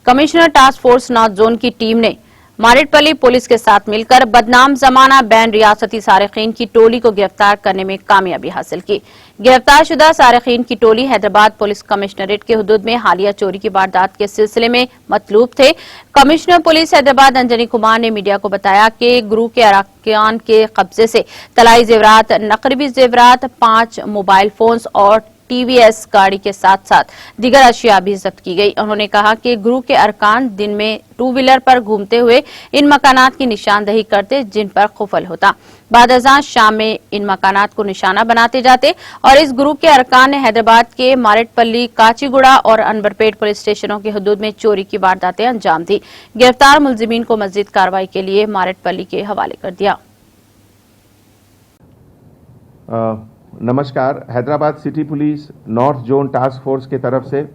Commissioner task force north zone की team ने Marredpally police के साथ मिलकर बदनाम जमाना बैन रियासती सारिकीन की टोली को गिरफ्तार करने में कामयाबी हासिल की। गिरफ्तारशुदा सारिकीन की टोली हैदराबाद पुलिस कमिश्नरेट के हुदूद में हालिया चोरी की वारदात के सिलसिले में मतलूब थे। कमिश्नर पुलिस हैदराबाद अंजनी कुमार ने मीडिया को बताया कि गुरु के अरकान के कब्जे से तलाई जेवरात, नकरबी जेवरात, 5 मोबाइल फोन्स और टीवीएस गाड़ी के साथ साथ दीगर अशिया भी जब्त की गई। उन्होंने कहा कि गुरु के अरकान दिन में 2 व्हीलर पर घूमते हुए इन मकानात की निशानदही करते जिन पर खुफल होता। बाद अज़ां शाम में इन मकानात को निशाना बनाते जाते और इस ग्रुप के अरकान ने हैदराबाद के मारेटपल्ली, काचीगुड़ा और अनवरपेट पुलिस स्टेशनों की हदूद में चोरी की वारदातें अंजाम दी। गिरफ्तार मुलजिमीन को मजीद कार्रवाई के लिए मारेटपल्ली के हवाले कर दिया। नमस्कार। Hyderabad city police north zone task force के तरफ से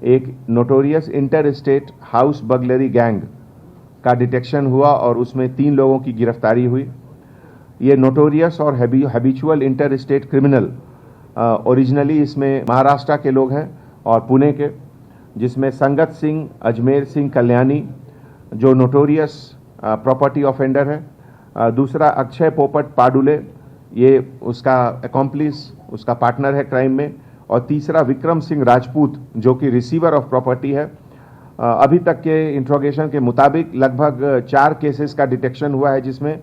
एक notorious inter state house burglary gang का डिटेक्शन हुआ और उसमें 3 लोगों की गिरफ्तारी हुई। ये नोटोरियस और habitual inter state criminal originally इसमें महाराष्ट्र के लोग हैं और पुणे के, जिसमें संगत सिंह, अजमेर सिंह कल्याणी जो नोटोरियस प्रॉपर्टी ऑफेंडर है, दूसरा अक्षय पोपट पाडुले, ये उसका अकॉम्प्लिस, उसका पार्टनर है क्राइम में, और तीसरा विक्रम सिंह राजपूत जो कि रिसीवर ऑफ प्रॉपर्टी है। अभी तक के इंट्रोगेशन के मुताबिक लगभग 4 केसेस का डिटेक्शन हुआ है जिसमें।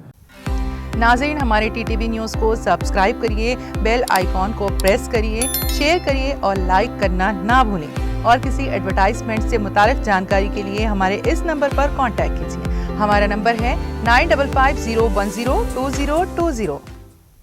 नाज़रीन, हमारे टीटीवी न्यूज़ को सब्सक्राइब करिए, बेल आइकॉन को प्रेस करिए, शेयर करिए और लाइक करना ना भूलें। और किसी एडवर्टाइजमेंट से मुताल्लिक जानकारी के लिए हमारे इस नंबर पर कॉन्टैक्ट कीजिए। हमारा नंबर है 9550102020।